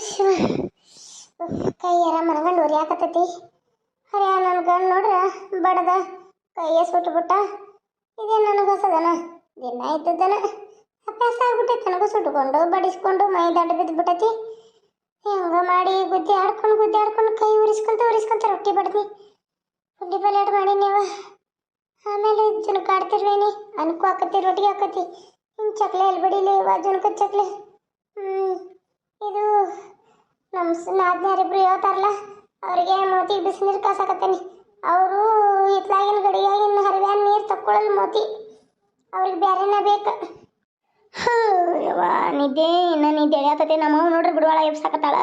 ಶಿವ ಕೈಯಾರ ಮನಗಂಡು ಉರಿಯಾಕತ್ತೈತಿ. ಹರ್ಯಾ ನನ್ನ ಗಂಡು ನೋಡ್ರ ಬಡದ ಕೈಯ ಸುಟ್ಬಿಟ್ಟ. ಇದೇ ನನಗೆ ಹೊಸದನ, ದಿನ ಇದ್ದದನ ಅಭ್ಯಾಸ ಆಗ್ಬಿಟ್ಟೈತಿ. ನನಗೂ ಸುಟ್ಕೊಂಡು ಬಡಿಸ್ಕೊಂಡು ಮೈ ದಂಡ ಬಿದ್ದುಬಿಟ್ಟೈತಿ. ಹೆಂಗ ಮಾಡಿ ಗುದ್ದಿ ಆಡ್ಕೊಂಡು ಕೈ ಉರಿಸ್ಕೊಂತ ರೊಟ್ಟಿ ಬಡ್ದಿ ಪುಂಡಿ ಪಲ್ಯಾಟ್ ಮಾಡಿ ನೀವು. ಆಮೇಲೆ ಜನಕ್ಕೆ ಆಡ್ತಿರ್ವೇನಿ ಅನ್ಕು ಹಾಕತಿ ರೊಟ್ಟಿಗೆ ಹಾಕತಿ. ಹಿಂಗೆ ಚಕ್ಲೆ ಎಲ್ಲಿ ಬಡಿಲಿ ಜನಕದ ಚಕ್ಲೆ. ಇದು ನಮ್ಮ ನಾದ್ನಾರಿಬ್ರು ಹೇಳ್ತಾರಲ್ಲ, ಅವ್ರಿಗೆ ಮೋತಿಗೆ ಬಿಸಿನೀರು ಕಾಸಾಕತ್ತೇನಿ. ಅವರು ಹಿತ್ಲಾಗಿನ ಗಡಿಯಾಗಿನ ಹರಿವ್ಯಾನ ನೀರು ತಕ್ಕೊಳ್ಳಲು ಮೋತಿ ಅವ್ರಿಗೆ ಬೇರೆನ ಬೇಕು. ಯವ್ವ ನಿದ್ದೆ ಇನ್ನು ನಿದ್ದೆ ಎಳೆಯತತೆ. ನಮ್ಮವ್ ನೋಡ್ರಿ ಬಿಡುವಾಳ ಎಬ್ಸಾಕತ್ತಾಳ.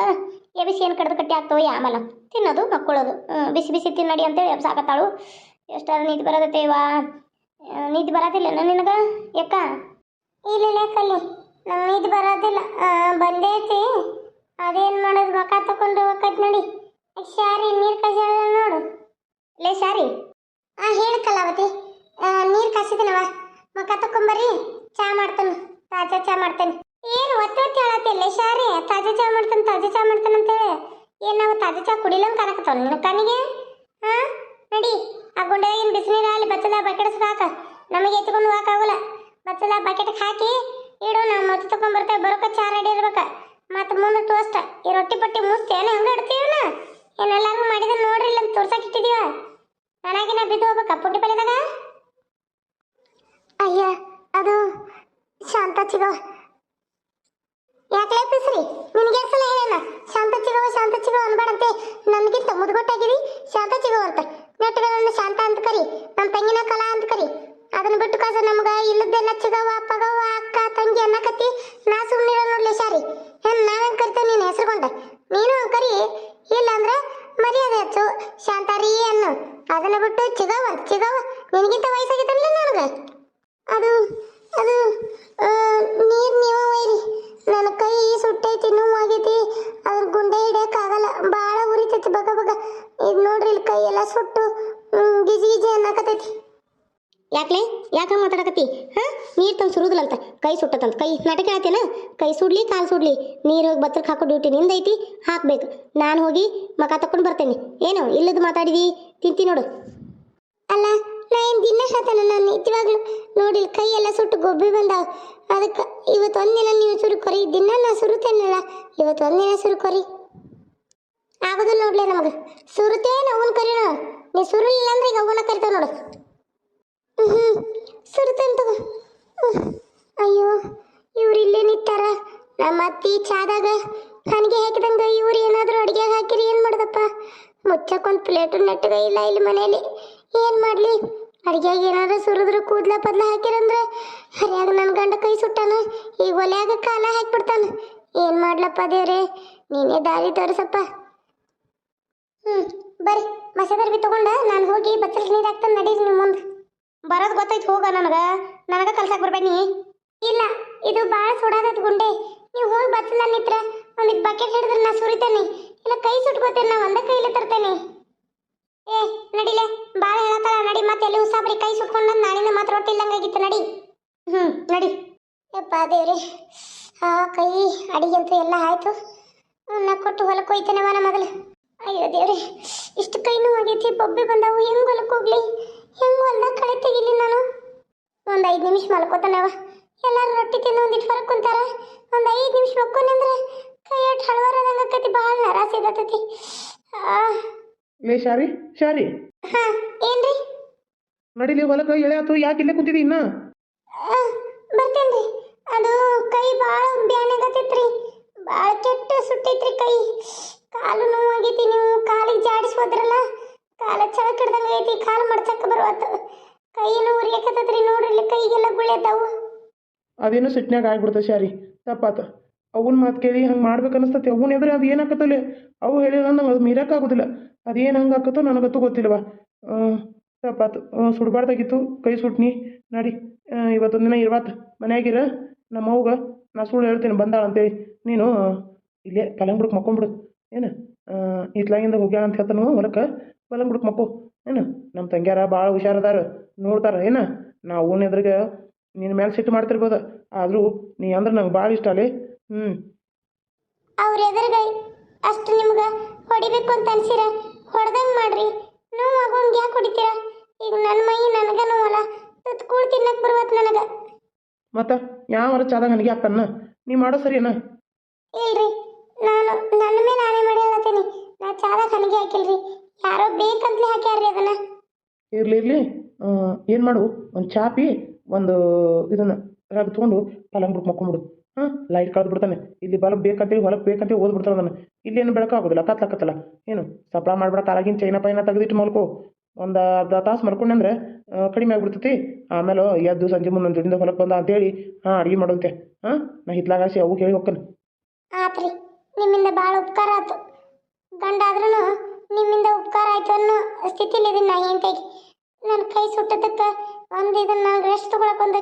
ಎಬಿಸಿ ಏನು ಕಡ್ದು ಕಟ್ಟಿ ಆಗ್ತವೆ ಆಮೇಲೆ ತಿನ್ನೋದು ಮಕ್ಕಳೋದು. ಬಿಸಿ ಬಿಸಿ ತಿನ್ನಡಿ ಅಂತೇಳಿ ಎಬ್ಸಾಕತ್ತಾಳು. ಎಷ್ಟಾರ ನಿದ್ದೆ ಬರೋದತ್ತೆ ಇವ. ನಿದ್ದೆ ಬರೋದಿಲ್ಲ ನಿನಗೆ ಯಾಕ? ಇಲ್ಲ ಕಲ್ಲಿ ನಂಗೆ ನಿದ್ದೆ ಬರೋದಿಲ್ಲ. ಬಂದೈತಿ ಅದೇನು ಮಾಡೋದು, ಮಕ ತಗೊಂಡು ಹೋಗತ್ ನೋಡಿ. ಶಾರಿ ನೀರು ಕಾಸಿ ನೋಡು. ಲೇ ಶಾರಿ, ಹೇಳಿ ಕಲಾವತಿ. ನೀರು ಕಾಸಿದನವ, ಮಕ ತಕೊಂಬರ್ರಿ, ಚಾ ಮಾಡ್ತಾನೆ, ತಾಜಾ ಚಾ ಮಾಡ್ತೇನೆ. ಏನು ಒತ್ತಿ ಹೇಳತ್ತಿಲ್ಲ ಶಾರಿ? ತಾಜಾ ಚಾ ಮಾಡ್ತಾನೆ ಅಂತೇಳಿ ಏನು ನಾವು ತಾಜಾ ಚಾ ಕುಡಿಲಂಗೆ ಕಾಣಕತ್ತವ ನಿನ್ನ ಕಣ್ಣಿಗೆ? ನಡಿ ಆ ಗುಂಡೆಗಿನ ಬಿಸಿನೀರು ಅಲ್ಲಿ ಬಚ್ಚದ ಬಕೆಟ್ ಹಾಕ. ನಮಗೆ ಎತ್ಕೊಂಡು ಹೋಗಕ್ಕಾಗಲ್ಲ. ಬಚ್ಚದ ಬಕೆಟ್ಗೆ ಹಾಕಿ ಇಡು, ನಾವು ಮತ್ತೆ ತಗೊಂಡ್ಬರ್ತೇವೆ. ಬರೋಕೆ ಚಾ ರೆಡಿ ಇರ್ಬೇಕು. ಮತ್ತು ಮುಂದೆ ಟೋಸ್ಟ್ ಈ ರೊಟ್ಟಿ ಪಟ್ಟಿ ಮುಸ್ತೇನೆ ಹಂಗೆ ಇಡ್ತೀವನ? ಏನೆಲ್ಲರೂ ಮಾಡಿದ ನೋಡ್ರಿ ಇಲ್ಲ ಅಂತ ತೋರ್ಸಕ್ಕೆ ಇಟ್ಟಿದೀವ. ನನಗಿನ ಬಿದ್ದು ಹೋಗ್ಬೇಕ ಪುಂಡಿ ಪಲ್ಯದಾಗ? ಅಯ್ಯ ಅದು ಶಾಂತ ಚಿಗವ. ಯಾಕೆ ಪಿಸ್ರಿ ನಿನಗೆ ಸಲ ಹೇಳ ಶಾಂತ ಚಿಗವ ಅನ್ಬೇಡಂತೆ. ನನಗಿಂತ ಮುದುಗೊಟ್ಟಾಗಿದಿ ಶಾಂತ ಚಿಗವ ಅಂತ. ನೆಟ್ಟಗಳನ್ನು ಶಾಂತ ಅಂತ ಕರಿ, ನಮ್ಮ ತಂಗಿನ ಕಲಾ ಅಂತ ಕರಿ. ಅದನ್ನ ಬಿಟ್ಟು ಕಾಸ ನಮ್ಗೆ ಇಲ್ಲದ್ದೆಲ್ಲ ಚಿಗವ ಪಗವ ಅಕ್ಕ ತಂಗಿ ಅನ್ನಕತ್ತಿ. ನಾ ಸುಮ್ಮನೆ ನೋಡ್ಲಿ ಶಾರಿ. ನಾವೇನು ಕರಿತೇವೆ ನೀನು ಹೆಸರುಕೊಂಡ? ನೀನು ಕರಿ, ಇಲ್ಲ ಅಂದ್ರೆ ಮರ್ಯಾದೆ ಹೆಚ್ಚು ಶಾಂತಾರಿ ಅನ್ನು. ಅದನ್ನ ಬಿಟ್ಟು ಚಿಗವ ನಿನಗಿಂತ ವಯಸ್ಸಾಗಿತ್ತಲ್ಲ ನನಗೆ. ಅದು ಅದು ನೀರು ನೀವು ಒಯ್ರಿ. ನನ್ನ ಕೈ ಸುಟ್ಟೈತಿ, ನೋವಾಗೈತಿ. ಅದ್ರ ಗುಂಡೆ ಹಿಡಿಯೋಕ್ಕಾಗಲ್ಲ, ಭಾಳ ಉರಿತೈತಿ ಬಗ. ಇದು ನೋಡ್ರಿ ಇಲ್ಲಿ ಕೈ ಎಲ್ಲ ಸುಟ್ಟು ಗಿಜಿ ಅನ್ನಕತ್ತೈತಿ. ಯಾಕೆ ಮಾತಾಡಕತ್ತಿ? ನೀರು ತಂದು ಸುರುದಿಲ್ಲಂತ, ಕೈ ಸುಟ್ಟತಂತ. ಕೈ ನಾಟಕ ಹೇಳ್ತೇನ? ಕೈ ಸುಡ್ಲಿ ಕಾಲು ಸುಡ್ಲಿ ನೀರು ಹೋಗಿ ಬತ್ತಕ್ಕೆ ಹಾಕೋ ಡ್ಯೂಟಿ ನಿಂದೈತಿ, ಹಾಕ್ಬೇಕು. ನಾನು ಹೋಗಿ ಮಕ ತಕೊಂಡು ಬರ್ತೇನೆ. ಏನು ಇಲ್ಲದ ಮಾತಾಡಿದಿ? ತಿಂತಿ ನೋಡು. ಅಲ್ಲ ನಾ ಏನು ದಿನ ಹೇಳ್ತಾನೆ? ನಾನು ನಿಜವಾಗ್ಲು ನೋಡಿಲ್ಲ, ಕೈ ಎಲ್ಲ ಸುಟ್ಟು ಗೊಬ್ಬಿ ಬಂದಾವ. ಅದಕ್ಕೆ ಇವತ್ತು ಒಂದಿನ ನೀವು ಸುರುಕೊರಿ. ದಿನ ನಾ ಸುರುತ್ತೇನಲ್ಲ, ಇವತ್ತು ಒಂದಿನ ಸುರುಕೊರಿ. ಆಗೋದಿಲ್ಲ ನೋಡ್ಲಿ ನಮಗೆ. ಸುರುತ್ತೇನು ಅವನು ಕರಿಯೋಣ. ನೀ ಸುರಿಲಿಲ್ಲ ಅಂದ್ರೆ ಈಗ ಅವನ ಕರಿತಾವ ನೋಡು. ಸುರುತ್ತೇನೆ ತಗೋ. ಅಯ್ಯೋ ಇವ್ರು ಇಲ್ಲೇ ನಿಂತಾರ. ನಮ್ಮ ಅತ್ತಿ ಚಾದಾಗ ನನಗೆ ಹಾಕಿದಂಗೆ ಇವ್ರು ಏನಾದರೂ ಅಡುಗೆ ಹಾಕಿರಿ ಏನು ಮಾಡೋದಪ್ಪ? ಮುಚ್ಚಕ್ಕೊಂದು ಪ್ಲೇಟು ನೆಟ್ಟಗೆ ಇಲ್ಲ ಇಲ್ಲಿ ಮನೇಲಿ. ಏನು ಮಾಡಲಿ? ಅಡುಗೆಯಾಗ ಏನಾದ್ರು ಸುರಿದ್ರು ಕೂದಲ ಪದ್ಲ ಹಾಕಿರಂದ್ರೆ ಹರಿಯಾಗ ನನ್ನ ಗಂಡ ಕೈ ಸುಟ್ಟಾನ. ಈಗ ಒಲೆಯಾಗ ಕಾಲ ಹಾಕಿಬಿಡ್ತಾನ. ಏನು ಮಾಡ್ಲಪ್ಪ ದೇವ್ರೆ, ನೀನೇ ದಾರಿ ತೋರಿಸಪ್ಪ. ಬರ್ರಿ ಮಸದರ್ ಬಿ ತಗೊಂಡ ನಾನು ಹೋಗಿ ಬಚ್ಚಲ್ ನೀರು ಹಾಕ್ತಾನೆ. ನಡೀರಿ ನಿಮ್ಮ ಮುಂದೆ. ಬರೋದು ಗೊತ್ತಾಯ್ತು, ಹೋಗ. ನನಗೆ ಕಲ್ಸಕ್ಕೆ ಬರ್ಬೇಡಿ. ಇಲ್ಲ ಇದು ಭಾಳ ಸುಡಾದತ್ ಗುಂಡೆ. ನೀವು ಹೋಗಿ ಬಚ್ಚಲ ನಿತ್ರ ಒಂದಿಟ್ಟು ಬಕೆಟ್ ಹಿಡಿದ್ರೆ ನಾ ಸುರಿತೇನೆ. ಇಲ್ಲ ಕೈ ಸುಟ್ಕೋತೇನೆ, ನಾ ಒಂದೇ ಕೈಲಿ ತರ್ತೇನೆ. ಏ ನಡಿಲೆ, ಭಾಳ ಹೇಳತ್ತಾಳ ನಡಿ. ಮತ್ತೆ ಎಲ್ಲಿ ಉಸಾಬ್ರಿ ಕೈ ಸುಟ್ಕೊಂಡು ನಾಳಿನ ಮಾತ್ರ ರೊಟ್ಟಿ ಇಲ್ಲಂಗಾಗಿತ್ತು. ನಡಿ ನಡಿ. ಯಪ್ಪ ದೇವ್ರಿ, ಆ ಕೈ ಅಡಿಗೆ ಅಂತೂ ಎಲ್ಲ ಆಯ್ತು. ನಾ ಕೊಟ್ಟು ಹೊಲಕ್ಕೆ ಹೋಯ್ತೇನೆವ ನಮ್ಮ ಮೊದಲು. ಅಯ್ಯೋ ದೇವ್ರಿ, ಇಷ್ಟು ಕೈ ನೋವಾಗೈತಿ, ಬೊಬ್ಬೆ ಬಂದವು. ಹೆಂಗೆ ಹೊಲಕ್ಕೆ ಹೋಗ್ಲಿ? ಹೆಂಗೆ ಹೊಲ್ದಾಗ ಕಳೆ ತೆಗಿಲಿ ನಾನು? ಒಂದು 5 ನಿಮಿಷ ಮಲ್ಕೋತಾನವ. ಎಲ್ಲರೂ ರೊಟ್ಟಿ ತಿಂದು ಒಂದಿಟ್ಟು ಹೊರಗೆ ಕುಂತಾರ. ಒಂದು 5 ನಿಮಿಷ ಮಕ್ಕೋನಿ ಅಂದ್ರೆ ಕೈ ಅಟ್ಟು ಹಳವಾರದಂಗೆ ಆಕತಿ, ಭಾಳ ನರಾಸ ಇದ್ದತೈತಿ. ಲೇ ಶಾರಿ ಏನ್ರಿ? ನಡಿಲಿ ಹೊಲಕ್ಕೆ. ಎಳೆ ಆತು, ಯಾಕೆ ಇಲ್ಲೇ ಕುಂತಿದಿ ಇನ್ನ? ಬರ್ತೇನ್ರಿ. ಅದು ಕೈ ಭಾಳ ಬ್ಯಾನಾಗತೈತ್ರಿ, ಭಾಳ ಕೆಟ್ಟ ಸುಟ್ಟೈತ್ರಿ ಕೈ. ಕಾಲು ನೋವಾಗೈತಿ. ನೀವು ಕಾಲಿಗೆ ಜಾಡಿಸಿ ಹೋದ್ರಲ್ಲ, ಕಾಲ ಚಳಕ್ ಹಿಡ್ದಂಗೆ ಐತಿ. ಕಾಲು ಮಡ್ಚಕ್ಕೆ ಬರುವತ್ತು. ಕೈನು ಉರಿಯಾಕತ್ತೈತ್ರಿ. ನೋಡ್ರಿ ಇಲ್ಲಿ ಕೈಗೆಲ್ಲ ಗುಳ್ಳೆದ್ದಾವು. ಅದೇನೋ ಸಿಟ್ನ್ಯಾಗ ಆಗ್ಬಿಡ್ತ ಶಾರಿ, ತಪ್ಪಾತ. ಅವನ ಮಾತು ಕೇಳಿ ಹಂಗೆ ಮಾಡ್ಬೇಕು ಅನಿಸ್ತತಿ. ಅವನ ಎದುರು ಅದು ಏನಾಕತ್ತಲ್ಲ, ಅವು ಹೇಳಿಲ್ಲ ನಂಗೆ ಅದು ಮೀರಕ್ಕಾಗೋದಿಲ್ಲ. ಅದೇನು ಹಂಗೆ ಆಕತ್ತೋ ನನಗಂತೂ ಗೊತ್ತಿಲ್ವ. ತಪ್ಪಾತು, ಸುಡಬಾರ್ದಾಗಿತ್ತು. ಕೈ ಸುಟ್ನಿ. ನಡಿ, ಇವತ್ತೊಂದಿನ ಇರ್ವಾತ ಮನ್ಯಾಗಿರ. ನಮ್ಮವ್ಗ ನಾ ಸುಳ್ಳು ಹೇಳ್ತೀನಿ ಬಂದಾಳ ಅಂತೇಳಿ. ನೀನು ಇಲ್ಲೇ ಪಲಂಗ್ಬಿಡಕ್ಕೆ ಮಕ್ಕೊಂಬಿಡು. ಏನು ಇತ್ಲಾಗಿಂದ ಹೋಗ್ಯಾಳ ಅಂತ ಹೇಳ್ತಾನು ಹೊಲಕ್ಕೆ. ಪಲಂಗ್ಬಿಡಕ್ಕೆ ಮಕ್ಕೋ. ಏನು ನಮ್ಮ ತಂಗ್ಯಾರ ಭಾಳ ಹುಷಾರದಾರ, ನೋಡ್ತಾರ. ಏನು ನಾವು ಅವನ ಎದುರಿಗೆ ನಿನ್ನ ಮೇಲೆ ಸಿಟ್ಟು ಮಾಡ್ತಿರ್ಬೋದು, ಆದರೂ ನೀ ಅಂದ್ರೆ ನಂಗೆ ಭಾಳ ಇಷ್ಟ ಅಲ್ಲಿ. ಅವ್ರ ಎದುರುಗೈ ಅಷ್ಟು ನಿಮ್ಗೆ ಹೊಡಿಬೇಕು ಅಂತ ಅನ್ಸಿರ ಹೊಡೆದಂಗೆ ಮಾಡ್ರಿ. ನೋವು ಆಗೋಂಗೆ ಯಾಕೆ ಹೊಡಿತೀರ? ಈಗ ನನ್ನ ಮೈ ನನಗೆ ನೋವಲ್ಲ, ತುತ್ತು ಕೂಳು ತಿನ್ನಕ್ಕೆ ಬರುವತ್ತು ನನಗೆ. ಮತ್ತು ಯಾವಾರ ಚಾದಾಗ ನನಗೆ ಹಾಕ್ತಾನ? ನೀ ಮಾಡೋ ಸರಿನಾ? ಇಲ್ರಿ, ನಾನು ನನ್ನ ಮೇಲೆ ಆಣೆ ಮಾಡಿ ಹೇಳತ್ತೀನಿ, ನಾ ಚಾದಾಗ ನನಗೆ ಹಾಕಿಲ್ರಿ, ಯಾರೋ ಬೇಕಂತಲೇ ಹಾಕ್ಯಾರ್ರಿ ಅದನ್ನ. ಇರಲಿ ಏನು ಮಾಡು, ಒಂದು ಚಾಪಿ ಒಂದು ಇದನ್ನು ರಗ್ ತೊಗೊಂಡು ಪಲಂಗ್ ಬಿಟ್ಟು ಮಕ್ಕೊಂಬಿಡು. ಹಾಂ, ಲೈಟ್ ಕಳೆದು ಬಿಡ್ತಾನೆ. ಇಲ್ಲಿ ಬಲ್ಬ್ ಬೇಕಂತೇಳಿ ಹೊಲಕ್ಕೆ ಬೇಕಂತೇಳಿ ಓದ್ಬಿಡ್ತಾನೆ ನಾನು. ಇಲ್ಲೇನು ಬೆಳಕಾಗೋದಿಲ್ಲ, ಕತ್ಲಕ್ಕತ್ತಲ್ಲ. ಏನು ಸಪ್ಲ ಮಾಡ್ಬೇಡ, ಕಾಲಾಗಿನ ಚೈನ ಪೈನ ತೆಗೆದಿಟ್ಟು ಮಲ್ಕೋ. ಒಂದು ಅರ್ಧ ತಾಸು ಮಲ್ಕೊಂಡೆ ಕಡಿಮೆ ಆಗ್ಬಿಡ್ತೈತಿ. ಆಮೇಲೆ ಎದ್ದು ಸಂಜೆ ಮುಂದೆ ಒಂದು ದುಡಿಂದ ಹೊಲಕ್ಕೆ ಬಂದ ಅಂತೇಳಿ ಅಡುಗೆ ಮಾಡುವಂತೆ. ನಾ ಹಿತ್ಲಾಗಾಸಿ ಅವು ಹೇಳಿ ಹೋಗ್ತಾನೆ. ಆತ್ರಿ, ನಿಮ್ಮಿಂದ ಭಾಳ ಉಪಕಾರ ಆಯ್ತು. ಗಂಡ ಆದ್ರೂ ನಿಮ್ಮಿಂದ ಉಪಕಾರ ಆಯ್ತು ಅನ್ನೋ ಸ್ಥಿತಿಲಿ ಇದನ್ನ ನಾ ಏನು ತೆಗಿ. ನನ್ನ ಕೈ ಸುಟ್ಟದಕ್ಕೆ ಒಂದು ಇದನ್ನ ರೆಸ್ಟ್ ತೊಗೊಳಕ್ಕೆ ಒಂದು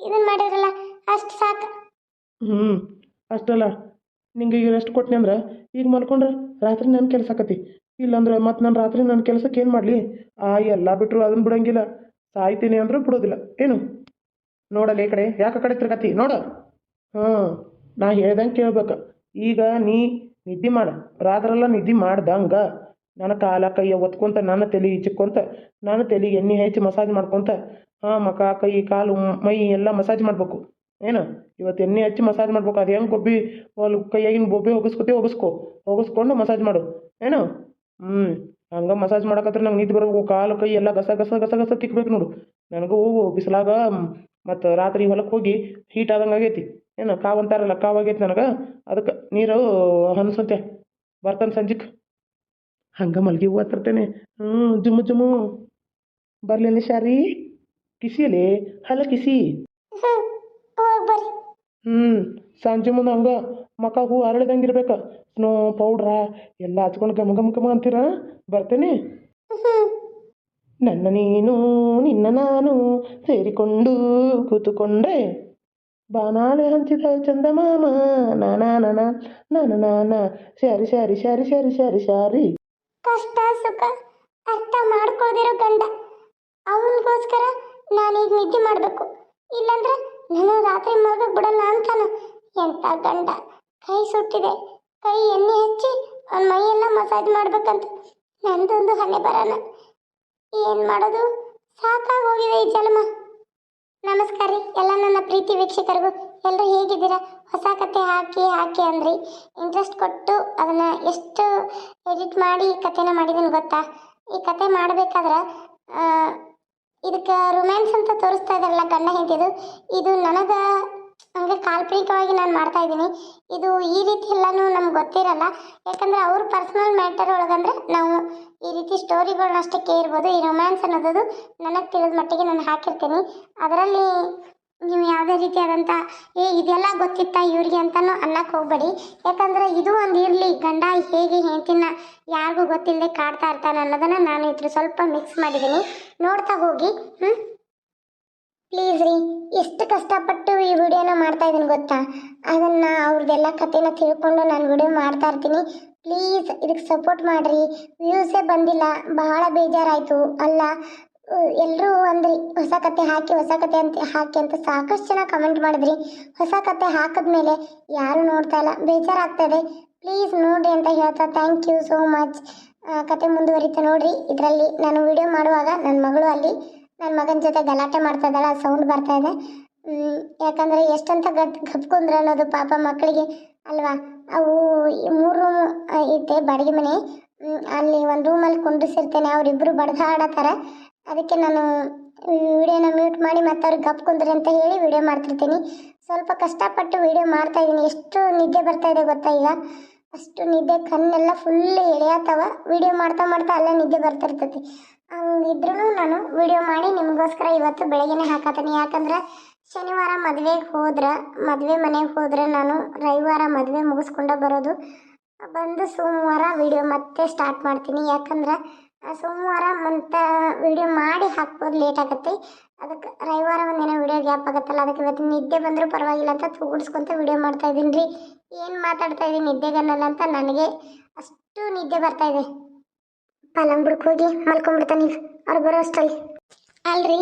ಇದನ್ನ ಮಾಡಿದ್ರಲ್ಲ, ಅಷ್ಟು ಸಾಕು. ಅಷ್ಟಲ್ಲ, ನಿಂಗೆ ಈಗ ರೆಸ್ಟ್ ಕೊಟ್ಟನೆ ಅಂದ್ರೆ ಈಗ ಮಲ್ಕೊಂಡ್ರೆ ರಾತ್ರಿ ನನ್ನ ಕೆಲಸ ಆಕತಿ. ಇಲ್ಲಾಂದ್ರೆ ಮತ್ತು ನಾನು ರಾತ್ರಿ ನನ್ನ ಕೆಲಸಕ್ಕೆ ಏನು ಮಾಡಲಿ? ಎಲ್ಲ ಬಿಟ್ಟರು ಅದನ್ನು ಬಿಡೋಂಗಿಲ್ಲ. ಸಾಯ್ತೀನಿ ಅಂದರೂ ಬಿಡೋದಿಲ್ಲ. ಏನು ನೋಡಲ್ಲ ಈ ಕಡೆ, ಯಾಕೆ ಕಡೆ ತಿರ್ಗತಿ ನೋಡು. ನಾ ಹೇಳ್ದಂಗೆ ಕೇಳ್ಬೇಕು. ಈಗ ನೀ ನಿದ್ದೆ ಮಾಡ, ರಾತ್ರೆಲ್ಲ ನಿದ್ದೆ ಮಾಡ್ದಂಗೆ ನನ್ನ ಕಾಲ ಕೈಯ ಒತ್ಕೊಂತ, ನನ್ನ ತಲೆ ಚಿಕ್ಕೊಂತ, ನನ್ನ ತಲೆಗೆ ಎಣ್ಣೆ ಹಚ್ಚಿ ಮಸಾಜ್ ಮಾಡ್ಕೊತ, ಮುಖ ಕೈ ಕಾಲು ಮೈ ಎಲ್ಲ ಮಸಾಜ್ ಮಾಡ್ಬೇಕು. ಏನು ಇವತ್ತು ಎಣ್ಣೆ ಹಚ್ಚಿ ಮಸಾಜ್ ಮಾಡ್ಬೇಕು. ಅದು ಹೆಂಗೆ ಗೊಬ್ಬಿ ಕೈಯಾಗಿನ ಬೊಬ್ಬೆ ಹೋಗಿಸ್ಕೊಂಡು ಮಸಾಜ್ ಮಾಡು. ಏನು ಹಂಗೆ ಮಸಾಜ್ ಮಾಡಕತ್ರ ನಂಗೆ ನಿದ್ದೆ ಬರ್ಬೇಕು. ಕಾಲು ಕೈ ಎಲ್ಲ ಗಸ ಗಸ ಗಸ ಗಸ ತಿಕ್ಬೇಕು ನೋಡು. ನನಗೂ ಬಿಸಿಲಾಗ ಮತ್ತು ರಾತ್ರಿ ಹೊಲಕ್ಕೆ ಹೋಗಿ ಹೀಟ್ ಆದಂಗೆ ಆಗೈತಿ. ಏನು ಕಾವು ಅಂತಾರಲ್ಲ, ಕಾವಾಗೈತಿ ನನಗೆ. ಅದಕ್ಕೆ ನೀರು ಹನ್ಸಂತೆ ಬರ್ತಾನೆ ಸಂಜೆಗೆ. ಹಂಗೆ ಮಲ್ಗಿ ಹೂವು ಹತ್ತಿರ್ತೇನೆ. ಜುಮ್ಮು ಜುಮ್ಮು ಬರ್ಲೇನೆ ಶಾರಿ ಕಿಸಿಯಲೇ ಹಲ ಕಿಸಿ. ಹೋಗಿ ಬರ್ರಿ. ಸಂಜೆ ಮುಂದೆ ಹಂಗೆ ಮಕ ಹೂ ಅರಳಿದಂಗೆ ಇರ್ಬೇಕು. ಸ್ನೋ ಪೌಡ್ರ ಎಲ್ಲ ಹಚ್ಕೊಂಡು ಘಮ ಘಮ ಘಮ ಅಂತೀರ. ಬರ್ತೇನೆ. ನನ್ನ ನೀನು ನಿನ್ನ ನಾನು ಸೇರಿಕೊಂಡು ಕೂತುಕೊಂಡ್ರೆ ಬಾನಾಲೆ ಹಂಚಿದ ಚಂದಮಾಮ ನಾನ ಶಾರಿ ಶಾರಿ ಶಾರಿ ಶಾರಿ ಶಾರಿ ಶಾರಿ. ಕಷ್ಟ ಸುಖ ಅರ್ಥ ಮಾಡ್ಕೊಳ್ದಿರೋ ಗಂಡ, ಅವನಿಗೋಸ್ಕರ ನಾನೀಗ ನಿದ್ದೆ ಮಾಡಬೇಕು. ಇಲ್ಲಾಂದ್ರೆ ನಾನು ರಾತ್ರಿ ಮಲ್ಗಕ್ಕೆ ಬಿಡಲ್ಲ ಅಂತಾನ. ಎಂಥ ಗಂಡ! ಕೈ ಸುಟ್ಟಿದೆ, ಕೈ ಎಣ್ಣೆ ಹಚ್ಚಿ ಅವನ ಮೈಯೆಲ್ಲ ಮಸಾಜ್ ಮಾಡ್ಬೇಕಂತ ನಂದೊಂದು ಹಣೆ ಬರೋಣ. ಏನು ಮಾಡೋದು? ಸಾಕಾಗಿ ಹೋಗಿದೆ ಈ ಜನ್ಮ. ನಮಸ್ಕಾರ ರೀ ಎಲ್ಲ ನನ್ನ ಪ್ರೀತಿ ವೀಕ್ಷಕರಿಗೂ. ಎಲ್ಲರೂ ಹೇಗಿದ್ದೀರಾ? ಹೊಸ ಕತೆ ಹಾಕಿ ಅಂದ್ರಿ, ಇಂಟ್ರೆಸ್ಟ್ ಕೊಟ್ಟು ಅದನ್ನು ಎಷ್ಟು ಎಡಿಟ್ ಮಾಡಿ ಈ ಕತೆನ ಮಾಡಿದ್ದೀನಿ ಗೊತ್ತಾ? ಈ ಕತೆ ಮಾಡಬೇಕಾದ್ರೆ ಇದಕ್ಕೆ ರೊಮ್ಯಾನ್ಸ್ ಅಂತ ತೋರಿಸ್ತಾ ಇದ್ದಾರಲ್ಲ ಗಂಡ ಹೆಂಡತಿದು, ಇದು ನನಗೆ ಹಂಗೆ ಕಾಲ್ಪನಿಕವಾಗಿ ನಾನು ಮಾಡ್ತಾ ಇದ್ದೀನಿ. ಇದು ಈ ರೀತಿ ಎಲ್ಲನೂ ನಮ್ಗೆ ಗೊತ್ತಿರಲ್ಲ. ಯಾಕಂದರೆ ಅವ್ರ ಪರ್ಸ್ನಲ್ ಮ್ಯಾಟರ್ ಒಳಗಂದ್ರೆ ನಾವು ಈ ರೀತಿ ಸ್ಟೋರಿಗಳನ್ನ ಅಷ್ಟಕ್ಕೆ ಇರ್ಬೋದು. ಈ ರೊಮ್ಯಾನ್ಸ್ ಅನ್ನೋದು ನನಗೆ ತಿಳಿದ ಮಟ್ಟಿಗೆ ನಾನು ಹಾಕಿರ್ತೀನಿ. ಅದರಲ್ಲಿ ನೀವು ಯಾವುದೇ ರೀತಿಯಾದಂಥ ಇದೆಲ್ಲ ಗೊತ್ತಿತ್ತಾ ಇವ್ರಿಗೆ ಅಂತಲೂ ಅನ್ನಕ್ಕೆ ಹೋಗಬೇಡಿ. ಯಾಕಂದರೆ ಇದು ಒಂದು ಇರಲಿ, ಗಂಡ ಹೇಗೆ ಹೆಂಡತಿನ ಯಾರಿಗೂ ಗೊತ್ತಿಲ್ಲದೆ ಕಾಡ್ತಾ ಇರ್ತಾನೆ ಅನ್ನೋದನ್ನು ನಾನು ಇದ್ರ ಸ್ವಲ್ಪ ಮಿಕ್ಸ್ ಮಾಡಿದ್ದೀನಿ. ನೋಡ್ತಾ ಹೋಗಿ. ಪ್ಲೀಸ್ ರೀ, ಎಷ್ಟು ಕಷ್ಟಪಟ್ಟು ಈ ವಿಡಿಯೋನ ಮಾಡ್ತಾ ಇದ್ದೀನಿ ಗೊತ್ತಾ? ಅದನ್ನು ಅವ್ರದ್ದೆಲ್ಲ ಕಥೆನ ತಿಳ್ಕೊಂಡು ನಾನು ವಿಡಿಯೋ ಮಾಡ್ತಾ ಇರ್ತೀನಿ. ಪ್ಲೀಸ್ ಇದಕ್ಕೆ ಸಪೋರ್ಟ್ ಮಾಡಿರಿ. ವ್ಯೂಸೇ ಬಂದಿಲ್ಲ, ಬಹಳ ಬೇಜಾರಾಯಿತು. ಅಲ್ಲ, ಎಲ್ಲರೂ ಅಂದ್ರಿ ಹೊಸ ಕತೆ ಹಾಕಿ ಹಾಕಿ ಅಂತ ಸಾಕಷ್ಟು ಜನ ಕಮೆಂಟ್ ಮಾಡಿದ್ರಿ. ಹೊಸ ಕತೆ ಹಾಕಿದ್ಮೇಲೆ ಯಾರು ನೋಡ್ತಾ ಇಲ್ಲ, ಬೇಜಾರಾಗ್ತದೆ. ಪ್ಲೀಸ್ ನೋಡಿರಿ ಅಂತ ಹೇಳ್ತಾ ಥ್ಯಾಂಕ್ ಯು ಸೋ ಮಚ್. ಕತೆ ಮುಂದುವರಿತಾ ನೋಡ್ರಿ. ಇದರಲ್ಲಿ ನಾನು ವಿಡಿಯೋ ಮಾಡುವಾಗ ನನ್ನ ಮಗಳು ಅಲ್ಲಿ ನನ್ನ ಮಗನ ಜೊತೆ ಗಲಾಟೆ ಮಾಡ್ತಾ ಇದ್ದಾಳೆ, ಆ ಸೌಂಡ್ ಬರ್ತಾ ಇದೆ. ಯಾಕಂದರೆ ಎಷ್ಟಂತ ಗಪ್ಕೊಂಡ್ರೆ ಅನ್ನೋದು ಪಾಪ ಮಕ್ಕಳಿಗೆ ಅಲ್ವಾ. ಅವು 3 ರೂಮ್ ಐತೆ ಬಾಡಿಗೆ ಮನೆ, ಅಲ್ಲಿ ಒಂದು ರೂಮಲ್ಲಿ ಕುಂಡಿಸಿರ್ತೇನೆ. ಅವರಿಬ್ಬರು ಬಡ್ದಾಡತ್ತಾರ. ಅದಕ್ಕೆ ನಾನು ವಿಡಿಯೋನ ಮ್ಯೂಟ್ ಮಾಡಿ ಮತ್ತೆ ಅವ್ರಿಗೆ ಗಪ್ಕೊಂಡ್ರಿ ಅಂತ ಹೇಳಿ ವಿಡಿಯೋ ಮಾಡ್ತಿರ್ತೀನಿ. ಸ್ವಲ್ಪ ಕಷ್ಟಪಟ್ಟು ವಿಡಿಯೋ ಮಾಡ್ತಾ ಇದ್ದೀನಿ. ಎಷ್ಟು ನಿದ್ದೆ ಬರ್ತಾ ಇದೆ ಗೊತ್ತಾ? ಈಗ ಅಷ್ಟು ನಿದ್ದೆ, ಕಣ್ಣೆಲ್ಲ ಫುಲ್ ಎಳೆಯತ್ತವ. ವಿಡಿಯೋ ಮಾಡ್ತಾ ಅಲ್ಲೇ ನಿದ್ದೆ ಬರ್ತಿರ್ತೈತಿ. ಹಂಗಿದ್ರೂ ನಾನು ವಿಡಿಯೋ ಮಾಡಿ ನಿಮಗೋಸ್ಕರ ಇವತ್ತು ಬೆಳಗ್ಗೆನೇ ಹಾಕತ್ತೀನಿ. ಯಾಕಂದ್ರೆ ಶನಿವಾರ ಮದುವೆ ಮನೆಗೆ ಹೋದ್ರೆ ನಾನು ರವಿವಾರ ಮದುವೆ ಮುಗಿಸ್ಕೊಂಡ ಬರೋದು. ಬಂದು ಸೋಮವಾರ ವಿಡಿಯೋ ಮತ್ತೆ ಸ್ಟಾರ್ಟ್ ಮಾಡ್ತೀನಿ. ಯಾಕಂದ್ರೆ ಸೋಮವಾರ ಮತ್ತೆ ವಿಡಿಯೋ ಮಾಡಿ ಹಾಕ್ಬೋದು, ಲೇಟ್ ಆಗುತ್ತೆ. ಅದಕ್ಕೆ ರವಿವಾರ ಒಂದಿನ ವಿಡಿಯೋ ಗ್ಯಾಪ್ ಆಗುತ್ತಲ್ಲ, ಅದಕ್ಕೆ ಇವತ್ತು ನಿದ್ದೆ ಬಂದರೂ ಪರವಾಗಿಲ್ಲ ಅಂತ ತೂಗಿಡ್ಸ್ಕೊತ ವಿಡಿಯೋ ಮಾಡ್ತಾ ಇದ್ದೀನಿ ರೀ. ಏನು ಮಾತಾಡ್ತಾ ಇದ್ದೀನಿ ನಿದ್ದೆಗನ್ನಲ್ಲ ಅಂತ ನನಗೆ ಅಷ್ಟು ನಿದ್ದೆ ಬರ್ತಾ ಇದೆ. ಪಲಂಗ್ ಬಿಡಕ್ಕೆ ಹೋಗಿ ಮಲ್ಕೊಂಡ್ಬಿಡ್ತಾನೆ ಈಗ ಅವ್ರು ಬರೋ ಅಷ್ಟಲ್ಲಿ. ಅಲ್ರಿ,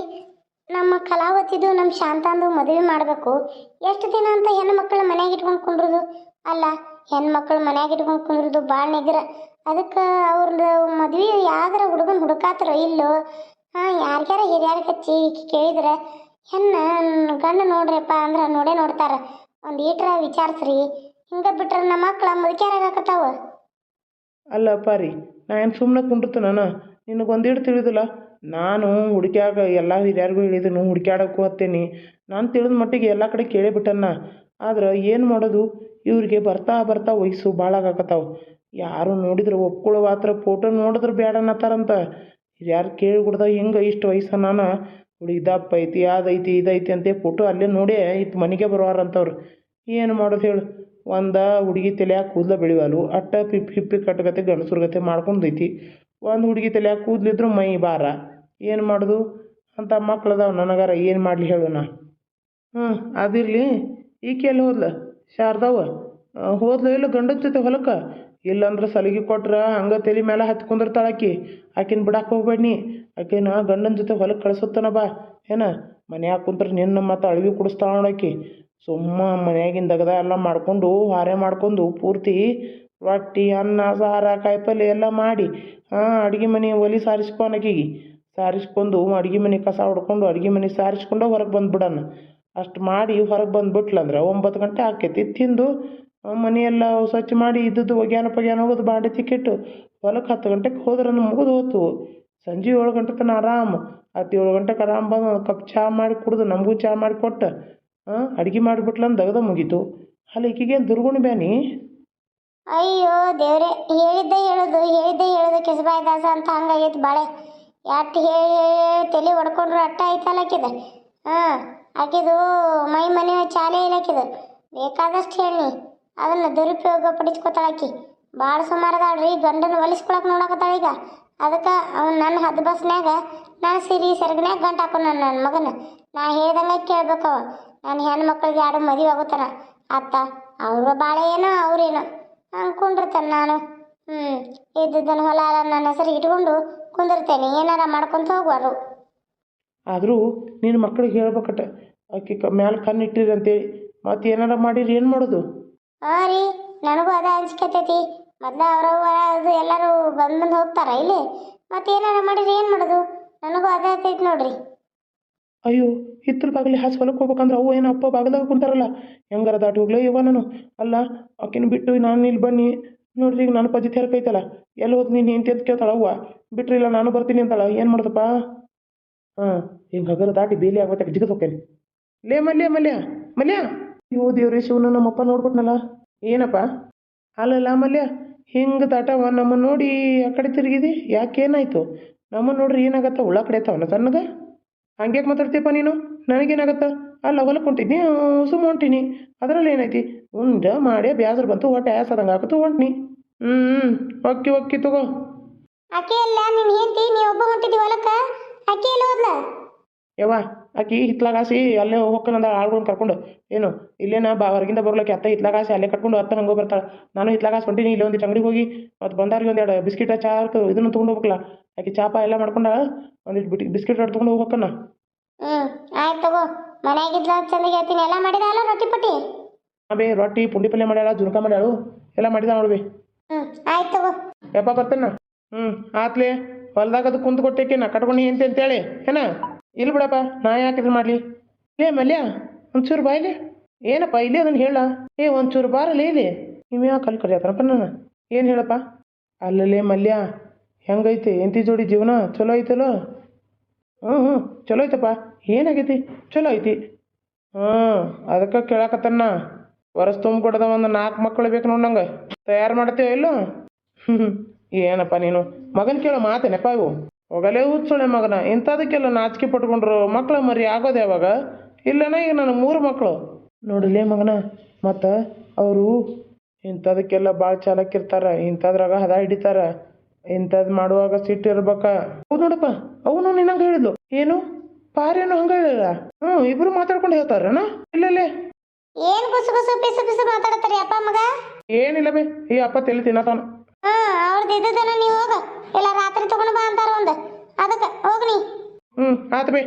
ನಮ್ಮ ಕಲಾವತಿದು ನಮ್ಮ ಶಾಂತಂದು ಮದುವೆ ಮಾಡಬೇಕು. ಎಷ್ಟು ದಿನ ಅಂತ ಹೆಣ್ಣು ಮಕ್ಕಳ ಮನೆಯಾಗ ಇಟ್ಕೊಂಡು ಕುಂಡ್ರದು? ಅಲ್ಲ, ಹೆಣ್ಮಕ್ಳು ಮನ್ಯಾಗ ಇಟ್ಕೊಂಡು ಕುಂದ್ರದು ಭಾಳ ನಿಗ್ರ. ಅದಕ್ಕೆ ಅವ್ರದ್ದು ಮದ್ವೆ ಯಾವ್ದಾರ ಹುಡುಗನ ಹುಡುಕಾತ್ರ ಇಲ್ಲೋ ಯಾರ್ಯಾರ ಹಿರಿಯರ ಹಚ್ಚಿ ಕೇಳಿದ್ರೆ ಹೆಣ್ಣು ಗಂಡು ನೋಡ್ರಿಪ್ಪ ಅಂದ್ರೆ ನೋಡೇ ನೋಡ್ತಾರ. ಒಂದು ಈಟ್ರ ವಿಚಾರಿಸ್ರಿ, ಹಿಂಗೆ ಬಿಟ್ರೆ ನಮ್ಮ ಮಕ್ಳು ಮುದುಕ್ಯಾರಾಗತ್ತಾವ. ಅಲ್ಲಪ್ಪ ರೀ, ನಾ ಏನು ಸುಮ್ಮನೆ ಕುಂಡಿರ್ತು ನಾನು, ನಿನಗೊಂದಿಟ್ಟು ತಿಳಿದಿಲ್ಲ. ನಾನು ಹುಡುಕ್ಯಾಗ ಎಲ್ಲ ಹಿರಿಯರಿಗೂ ಹೇಳಿದನು, ಹುಡುಕ್ಯಾಡಕ್ಕೂ ಹತ್ತೇನಿ. ನಾನು ತಿಳಿದ ಮಟ್ಟಿಗೆ ಎಲ್ಲ ಕಡೆ ಕೇಳಿಬಿಟ್ಟನ್ನ. ಆದ್ರೆ ಏನು ಮಾಡೋದು, ಇವ್ರಿಗೆ ಬರ್ತಾ ಬರ್ತಾ ವಯಸ್ಸು ಭಾಳ ಆಗಾಕತ್ತಾವ. ಯಾರು ನೋಡಿದ್ರೆ ಒಪ್ಕೊಳ್ಳೋ ಮಾತ್ರ ಫೋಟೋ ನೋಡಿದ್ರೆ ಬೇಡ ಅನ್ನತ್ತಾರಂತ. ಯಾರು ಕೇಳಿ ಬಿಡ್ದ ಹಿಂಗೆ ಇಷ್ಟು ವಯಸ್ಸು ನಾನು ಹುಡುಗಿ ದಪ್ಪ ಐತಿ, ಅದೈತಿ ಇದೈತಿ ಅಂತ ಫೋಟೋ ಅಲ್ಲೇ ನೋಡೇ ಇತ್ತು ಮನೆಗೆ ಬರೋರಂಥವ್ರು. ಏನು ಮಾಡೋದು ಹೇಳು, ಒಂದು ಹುಡುಗಿ ತಲೆಯಾಗ ಕೂದಲ ಬೆಳಿವಲ್ಲು, ಅಟ್ಟ ಹಿಪ್ಪಿ ಕಟ್ಟಗತೆ ಗಂಡಸ್ರಗತೆ ಮಾಡ್ಕೊಂಡೈತಿ. ಒಂದು ಹುಡುಗಿ ತಲೆಯಾಗ ಕೂದಲಿದ್ರು ಮೈ ಭಾರ. ಏನು ಮಾಡೋದು ಅಂತ ಮಕ್ಳದಾವ ನನಗಾರ ಏನು ಮಾಡಲಿ ಹೇಳು ನಾ. ಅದಿರಲಿ, ಈಕೆ ಎಲ್ಲಿ ಹೋದ್ಲ ಶಾರದವ್ವ? ಹೋದ್ಲ ಇಲ್ಲ ಗಂಡನ ಜೊತೆ ಹೊಲಕ್ಕೆ? ಇಲ್ಲಂದ್ರೆ ಸಲಿಗೆ ಕೊಟ್ರೆ ಹಂಗೆ ತಲೆ ಮೇಲೆ ಹತ್ಕೊಂಡಿರ್ತಾಳೆ ಆಕಿ. ಆಕಿನ ಬಿಡಕ್ಕೆ ಹೋಗ್ಬೇಡಿ, ಆಕಿನ ಗಂಡನ ಜೊತೆ ಹೊಲಕ್ಕೆ ಕಳ್ಸುತ್ತಾನ ಬಾ. ಏನ ಮನ್ಯಾಗ ಕುಂತ್ರೆ ನಿನ್ನ ಮತ್ತು ಅಳವಿ ಕುಡಿಸ್ತಾಳ ನೋಡಾಕಿ. ಸುಮ್ಮ ಮನ್ಯಾಗಿನ ದಗದ ಎಲ್ಲ ಮಾಡಿಕೊಂಡು ಹಾರೆ ಮಾಡ್ಕೊಂಡು ಪೂರ್ತಿ ರೊಟ್ಟಿ ಅನ್ನ ಸಾರ ಕಾಯಿಪಲ್ಲೆ ಎಲ್ಲ ಮಾಡಿ ಅಡುಗೆ ಮನೆ ಒಲಿ ಸಾರಿಸ್ಕೊನಕೀಗಿ ಸಾರಿಸ್ಕೊಂಡು ಅಡುಗೆ ಮನೆ ಕಸ ಹೊಡ್ಕೊಂಡು ಅಡುಗೆ ಮನೆ ಸಾರಿಸ್ಕೊಂಡು ಹೊರಗೆ ಬಂದುಬಿಡೋಣ. ಅಷ್ಟು ಮಾಡಿ ಹೊರಗೆ ಬಂದುಬಿಟ್ಲಂದ್ರೆ 9 ಗಂಟೆ ಆಕೈತಿ. ತಿಂದು ಮನೆಯೆಲ್ಲ ಸ್ವಚ್ಛ ಮಾಡಿ ಇದ್ದದ್ದು ಒಗ್ಯಾನ ಪಗ್ಯಾನ ಹೋಗೋದು ಬಾಂಡೆ ತಿಕ್ಕಿಟ್ಟು ಹೊಲಕ್ಕೆ 10 ಗಂಟೆಗೆ ಹೋದ್ರೆ ಮುಗಿದು ಹೋತು. ಸಂಜೆ 7 ಗಂಟೆ ತನಕ ಆರಾಮ್. 7 ಗಂಟೆಗೆ ಆರಾಮ್ ಬಂದು ಒಂದು ಕಪ್ ಚಹಾ ಮಾಡಿ ಕುಡ್ದು ನಮಗೂ ಚಹಾ ಮಾಡಿ ಕೊಟ್ಟು ಅಡುಗೆ ಮಾಡಿಬಿಟ್ಲಂದು ದಗದ ಮುಗೀತು. ಅಲ್ಲಿ ಈಕಿಗೇನು ದುರ್ಗುಣಿ ಬ್ಯಾನಿ? ಅಯ್ಯೋ ದೇವ್ರೆ, ಹೇಳಿದ್ದೆ ಹೇಳೋದು ಕೆಸಬಾಯಿ ದಾಸ ಅಂತ ಹಂಗಾಗೈತಿ ಬಾಳೆ. ಎಟ್ಟು ಹೇಳಿ ತಲೆ ಹೊಡ್ಕೊಂಡ್ರು ಅಟ್ಟ ಐತಲ್ಲ ಆಕಿದ. ಆಕಿದು ಮೈ ಮನೆ ಚಾಲೆ ಇಲ್ಲ ಆಕಿದು. ಬೇಕಾದಷ್ಟು ಹೇಳಿ ಅದನ್ನು ದುರುಪಯೋಗ ಪಡಿಸ್ಕೊತಾಳಾಕಿ. ಭಾಳ ಸುಮಾರದಾಳ್ರಿ, ಗಂಡನ ಒಲಿಸ್ಕೊಳಕ್ಕೆ ನೋಡಕತ್ತಾಳ ಈಗ. ಅದಕ್ಕೆ ಅವ್ನು ನನ್ನ ಹದ್ದು ಬಸ್ನ್ಯಾಗ ನಾನು ಸಿರಿ ಸೆರಗನ್ಯಾಗ ಗಂಟು ಹಾಕೊಂಡು ನನ್ನ ಮಗನ ನಾ ಹೇಳ್ದಂಗೆ ಕೇಳ್ಬೇಕವ. ನಾನು ಹೆಣ್ಣು ಮಕ್ಕಳಿಗೆ ಯಾರು ಮದುವೆ ಆಗುತ್ತಾನ ಅತ್ತ ಅವರು ಬಾಳೆ ಏನೋ ಅವ್ರೇನೋ ಅಂದ್ಕೊಂಡಿರ್ತಾನೆ. ನಾನು ಇದ್ದದ್ದನ್ನು ಹೊಲ ನನ್ನ ಹೆಸರು ಇಟ್ಕೊಂಡು ಕುಂದಿರ್ತೇನೆ, ಏನಾರ ಮಾಡ್ಕೊಂತ ಹೋಗ್ಬಾರ್ದು. ಆದರೂ ನಿನ್ನ ಮಕ್ಳಿಗೆ ಹೇಳ್ಬೇಕಟ, ಆಕೆ ಮ್ಯಾಲೆ ಕಣ್ಣು ಇಟ್ಟಿರಿ ಅಂತೇಳಿ. ಮತ್ತು ಏನಾರ ಮಾಡಿರಿ ಏನು ಮಾಡೋದು? ರೀ, ನನಗೂ ಅದ ಅನ್ಸ್ಕತೈತಿ. ಮೊದಲು ಅದು ಎಲ್ಲರೂ ಬಂದು ಹೋಗ್ತಾರ ಇಲ್ಲಿ, ಮತ್ತೆ ಏನಾರ ಮಾಡಿರಿ ಏನು ಮಾಡೋದು? ನನಗೂ ಅದ ಐತೈತಿ ನೋಡ್ರಿ. ಅಯ್ಯೋ, ಹಿತ್ತಲ ಬಾಗಿಲಿ ಹಾಸಿ ಹೊಲಕ್ಕೆ ಹೋಗ್ಬೇಕಂದ್ರೆ ಅವು ಏನು ಅಪ್ಪ ಬಾಗಿಲಾಗ ಕುಂತಾರಲ್ಲ, ಹೆಂಗಾರ ದಾಟಿ ಹೋಗ್ಲೇ ಇವ ನಾನು. ಅಲ್ಲ ಆಕಿನ ಬಿಟ್ಟು ನಾನು ಇಲ್ಲಿ ಬನ್ನಿ ನೋಡ್ರಿ, ಈಗ ನಾನು ಪಜ್ಜಿ ತೆರಕೈತಲ್ಲ, ಎಲ್ಲಿ ಹೋದ್ ನೀನು ಹೆಂಡ್ತಿ ಅಂತ ಕೇಳ್ತಾಳ ಅವ್ವ. ಬಿಟ್ರಿಲ್ಲ ನಾನು ಬರ್ತೀನಿ ಅಂತಾಳ. ಏನು ಮಾಡೋದಪ್ಪ? ಹಿಂಗೆ ಹಗರ ದಾಟಿ ಬೇಲಿ ಆಗೋತ್ತೆ ಜಿಗದ್ ಹೋಗ್ತೇನೆ. ಲೇ ಮಲ್ಯ ಮಲ್ಯ ಮಲ್ಯ, ಅಯ್ಯೋ ದೇವ್ರೇ ಶಿವನ, ನಮ್ಮಪ್ಪ ನೋಡ್ಬಿಟ್ನಲ್ಲ. ಏನಪ್ಪ? ಅಲ್ಲಲ್ಲ ಮಲ್ಯ, ಹಿಂಗೆ ದಾಟವ ನಮ್ಮನ್ನು ನೋಡಿ ಆ ಕಡೆ ತಿರುಗಿದಿ ಯಾಕೆ? ಏನಾಯ್ತು? ನಮ್ಮನ್ನು ನೋಡ್ರಿ ಏನಾಗತ್ತ? ಉಳ್ಳ ಕಡೆ ಐತವನ ಸಣ್ಣಗ. ಹಂಗ್ಯಾಕೆ ಮಾತಾಡ್ತೀಯಪ್ಪ ನೀನು? ನನಗೇನಾಗತ್ತ? ಅಲ್ಲ ಹೊಲಕ್ಕೆ ಹೊಂಟಿದ್ನಿ, ಸುಮ್ಮ ಹೊಂಟೀನಿ, ಅದರಲ್ಲಿ ಏನೈತಿ? ಉಂಡ ಮಾಡೇ ಬೇಸರ ಬಂತು, ಹೊಟ್ಟೆ ಆಸದಂಗೆ ಹಾಕತ್ತು ಹೊಂಟ್ನಿ. ಒಕ್ಕಿ ತಗೋ. ಆಕೆ ಎಲ್ಲ ನಿನ್ನ ಹೆಂಡತಿ, ನೀವು ಒಬ್ಬ ಹೊಂಟಿದ್ದೀವಿ ಹೊಲಕ್ಕೆ. ಆಕೆ ಎಲ್ಲ ಹೋದ್ಲ? ಯವ್ವ, ಆಕಿ ಹಿತ್ಲಾಗಾಸಿ ಅಲ್ಲೇ ಹೋಗ್ಕನಂದ ಆಳ್ಕೊಂಡು ಕರ್ಕೊಂಡು. ಏನು ಇಲ್ಲೇನ ಹೊರಗಿಂದ ಬರ್ಲಿಕ್ಕೆ ಅತ್ತ ಹಿತ್ಲಾಗಾಸಿ ಅಲ್ಲೇ ಕಟ್ಕೊಂಡು ಅತ್ತ ಹಂಗೆ ಬರ್ತಾಳೆ. ನಾನು ಹಿತ್ಲಾಗಾಸಿ ಹೊಂಟೀನಿ. ಇಲ್ಲಿ ಒಂದಿಟ್ಟು ಅಂಗಡಿಗೆ ಹೋಗಿ ಮತ್ತು ಬಂದಾರಿಗೆ ಒಂದೆರಡು ಬಿಸ್ಕಿಟ ಚಾ ಇದನ್ನು ತೊಗೊಂಡು ಹೋಗ್ಬೇಕಲ್ಲ. ಆಕೆ ಚಾಪ ಎಲ್ಲ ಮಾಡ್ಕೊಂಡ ಒಂದಿಟ್ಟು ಬಿಸ್ಕಿಟ್ ತೊಗೊಂಡು ಹೋಗ್ಬೇಕನ್ನ. ಆಯ್ತು ತಗೋ. ಮನೆಯಾಗಿದ್ಲ ಚಂದಿಗೆ ಹೇಳ್ತೀನಿ. ಎಲ್ಲ ಮಾಡಿದ ಅಲ್ಲ ರೊಟ್ಟಿ ಪಟ್ಟಿ? ರೊಟ್ಟಿ ಪುಂಡಿ ಪಲ್ಯ ಮಾಡ್ಯಾಳ, ಜುನ್ಕ ಮಾಡ್ಯಾಳು, ಎಲ್ಲ ಮಾಡಿದ ನೋಡ್ಬಿ. ಆಯ್ತು ತಗೋ. ಯಪ್ಪ ಬರ್ತೇನ. ಆತ್ಲೆ ಹೊಲ್ದಾಗ ಅದು ಕುಂತು ಕೊಟ್ಟೇಕೆ ನಾ ಕಟ್ಕೊಂಡು ಅಂತೇಳಿ ಏನ? ಇಲ್ಲಿ ಬಿಡಪ್ಪ, ನಾ ಯಾಕೆ ಇದನ್ನು ಮಾಡಲಿ? ಲೇ ಮಲ್ಯ, ಒಂಚೂರು ಬಾಯಿಲೆ. ಏನಪ್ಪ ಇಲ್ಲೇ ಅದನ್ನು ಹೇಳ. ಒಂಚೂರು ಬಾರಲ್ಲ ಇಲ್ಲಿ. ನೀವು ಯಾಕೆ ಅಲ್ಲಿ ಕರಿಯತ್ತನಪ್ಪ ನಾನು? ಏನು ಹೇಳಪ್ಪ? ಅಲ್ಲಲ್ಲೇ ಮಲ್ಯ, ಹೆಂಗೈತಿ ಎಂತಿ ಜೋಡಿ ಜೀವನ? ಚಲೋ ಐತಲ್ಲ? ಚಲೋ ಐತಪ್ಪ. ಏನಾಗೈತಿ? ಚಲೋ ಐತಿ. ಅದಕ್ಕೆ ಕೇಳಕತ್ತನ್ನ. ವರ್ಷ ತುಂಬಿಕೊಡದ ಒಂದು 4 ಮಕ್ಕಳು ಬೇಕು ನೋಡಿ ನಂಗೆ. ತಯಾರು ಮಾಡ್ತೇವ ಇಲ್ಲೋ? ಏನಪ್ಪ ನೀನು ಮಗನ ಕೇಳೋ ಮಾತೇನಪ್ಪ ಇವು? ಹೋಗಲೇ ಹುಚ್ಚೊಳೆ ಮಗನ, ಇಂಥದಕ್ಕೆಲ್ಲ ನಾಚಿಕೆ ಪಟ್ಕೊಂಡ್ರು ಮಕ್ಕಳ ಮರಿ ಆಗೋದು ಯಾವಾಗ? ಇಲ್ಲನ ಈಗ ನನಗೆ 3 ಮಕ್ಕಳು ನೋಡಿಲೇ ಮಗನ. ಮತ್ತು ಅವರು ಇಂಥದಕ್ಕೆಲ್ಲ ಭಾಳ ಚಾಲಕ್ಕಿರ್ತಾರೆ, ಇಂಥದ್ರಾಗ ಹದ ಹಿಡಿತಾರೆ, ಇಂಥದ್ದು ಮಾಡುವಾಗ ಸಿಟ್ಟಿರ್ಬೇಕ. ಹೌದು ನೋಡಪ್ಪ, ಅವನು ನಿನ್ನಂಗೆ ಹೇಳಿದ್ಲು. ಏನು ಪಾರೇನು ಹಂಗೆ ಹೇಳಿಲ್ಲ? ಇಬ್ರು ಮಾತಾಡ್ಕೊಂಡು ಹೇಳ್ತಾರಣ? ಇಲ್ಲಲ್ಲೇ ಏನು ಗುಸು ಗುಸು ಪಿಸು ಪಿಸು ಮಾತಾಡ್ತಾರೆ ಅಪ್ಪ ಮಗ? ಏನಿಲ್ಲ ಬೇ, ಈ ಅಪ್ಪ ತಲೆ ತಿನ್ನತಾನ. ಅವ್ರದ್ದು ಇದ್ದದನ ನೀವು ಹೋಗ, ಇಲ್ಲ ರಾತ್ರಿ ತಗೊಂಡು ಬಾ ಅಂತಾರ ಒಂದು. ಅದಕ್ಕೆ ಹೋಗ್ನಿ. ಆತು ಬೇ.